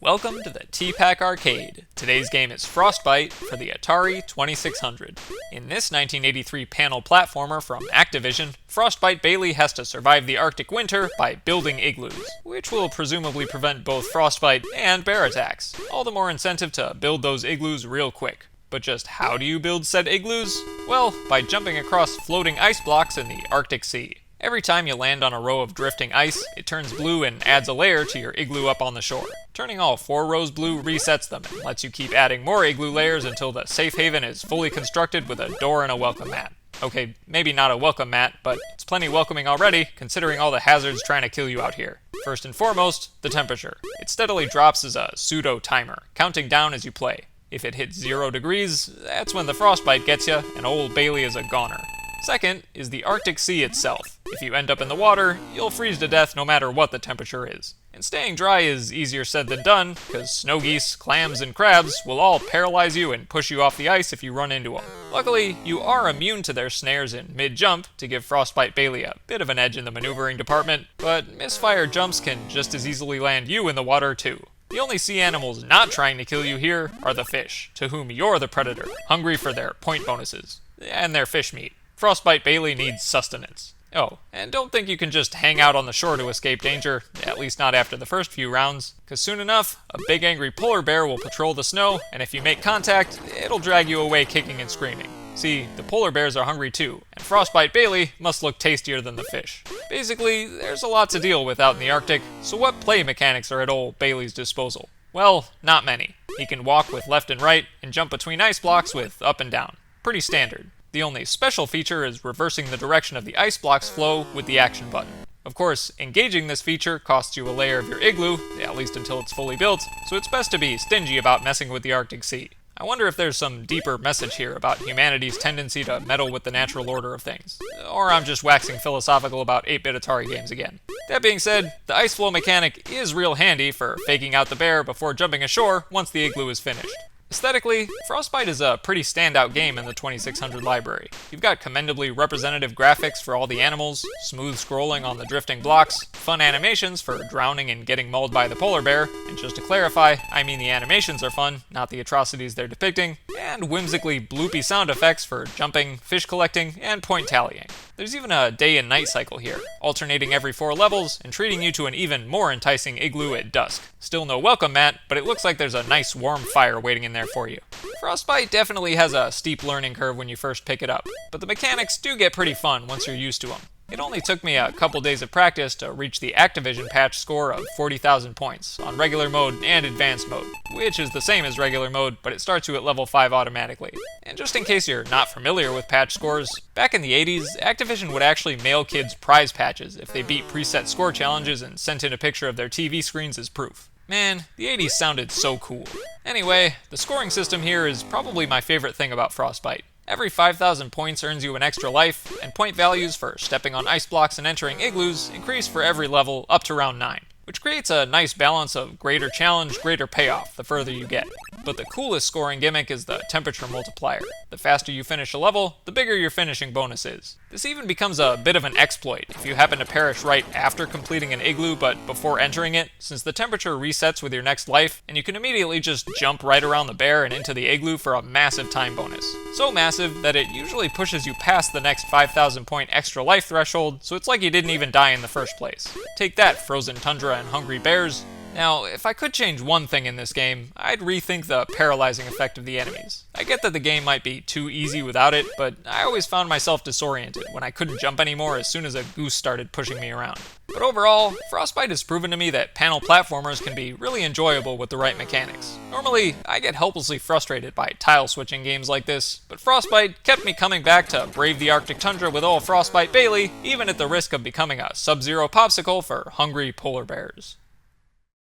Welcome to the T-Pac Arcade. Today's game is Frostbite for the Atari 2600. In this 1983 panel platformer from Activision, Frostbite Bailey has to survive the Arctic winter by building igloos, which will presumably prevent both frostbite and bear attacks. All the more incentive to build those igloos real quick. But just how do you build said igloos? Well, by jumping across floating ice blocks in the Arctic Sea. Every time you land on a row of drifting ice, it turns blue and adds a layer to your igloo up on the shore. Turning all 4 rows blue resets them and lets you keep adding more igloo layers until the safe haven is fully constructed with a door and a welcome mat. Okay, maybe not a welcome mat, but it's plenty welcoming already, considering all the hazards trying to kill you out here. First and foremost, the temperature. It steadily drops as a pseudo-timer, counting down as you play. If it hits 0 degrees, that's when the frostbite gets you, and old Bailey is a goner. Second is the Arctic Sea itself. If you end up in the water, you'll freeze to death no matter what the temperature is. And staying dry is easier said than done, because snow geese, clams, and crabs will all paralyze you and push you off the ice if you run into them. Luckily, you are immune to their snares in mid-jump to give Frostbite Bailey a bit of an edge in the maneuvering department, but misfire jumps can just as easily land you in the water too. The only sea animals not trying to kill you here are the fish, to whom you're the predator, hungry for their point bonuses, and their fish meat. Frostbite Bailey needs sustenance. Oh, and don't think you can just hang out on the shore to escape danger, at least not after the first few rounds, because soon enough, a big angry polar bear will patrol the snow, and if you make contact, it'll drag you away kicking and screaming. See, the polar bears are hungry too, and Frostbite Bailey must look tastier than the fish. Basically, there's a lot to deal with out in the Arctic, so what play mechanics are at old Bailey's disposal? Well, not many. He can walk with left and right, and jump between ice blocks with up and down. Pretty standard. The only special feature is reversing the direction of the ice block's flow with the action button. Of course, engaging this feature costs you a layer of your igloo, at least until it's fully built, so it's best to be stingy about messing with the Arctic Sea. I wonder if there's some deeper message here about humanity's tendency to meddle with the natural order of things. Or I'm just waxing philosophical about 8-bit Atari games again. That being said, the ice flow mechanic is real handy for faking out the bear before jumping ashore once the igloo is finished. Aesthetically, Frostbite is a pretty standout game in the 2600 library. You've got commendably representative graphics for all the animals, smooth scrolling on the drifting blocks, fun animations for drowning and getting mauled by the polar bear, and just to clarify, I mean the animations are fun, not the atrocities they're depicting, and whimsically bloopy sound effects for jumping, fish collecting, and point tallying. There's even a day and night cycle here, alternating every 4 levels and treating you to an even more enticing igloo at dusk. Still no welcome mat, but it looks like there's a nice warm fire waiting in there for you. Frostbite definitely has a steep learning curve when you first pick it up, but the mechanics do get pretty fun once you're used to them. It only took me a couple days of practice to reach the Activision patch score of 40,000 points on regular mode and advanced mode, which is the same as regular mode, but it starts you at level 5 automatically. And just in case you're not familiar with patch scores, back in the 80s, Activision would actually mail kids prize patches if they beat preset score challenges and sent in a picture of their TV screens as proof. Man, the 80s sounded so cool. Anyway, the scoring system here is probably my favorite thing about Frostbite. Every 5,000 points earns you an extra life, and point values for stepping on ice blocks and entering igloos increase for every level up to round 9, which creates a nice balance of greater challenge, greater payoff the further you get. But the coolest scoring gimmick is the temperature multiplier. The faster you finish a level, the bigger your finishing bonus is. This even becomes a bit of an exploit if you happen to perish right after completing an igloo but before entering it, since the temperature resets with your next life, and you can immediately just jump right around the bear and into the igloo for a massive time bonus. So massive that it usually pushes you past the next 5,000 point extra life threshold, so it's like you didn't even die in the first place. Take that, frozen tundra and hungry bears. Now, if I could change one thing in this game, I'd rethink the paralyzing effect of the enemies. I get that the game might be too easy without it, but I always found myself disoriented when I couldn't jump anymore as soon as a goose started pushing me around. But overall, Frostbite has proven to me that panel platformers can be really enjoyable with the right mechanics. Normally, I get helplessly frustrated by tile-switching games like this, but Frostbite kept me coming back to brave the Arctic tundra with old Frostbite Bailey, even at the risk of becoming a Sub-Zero popsicle for hungry polar bears.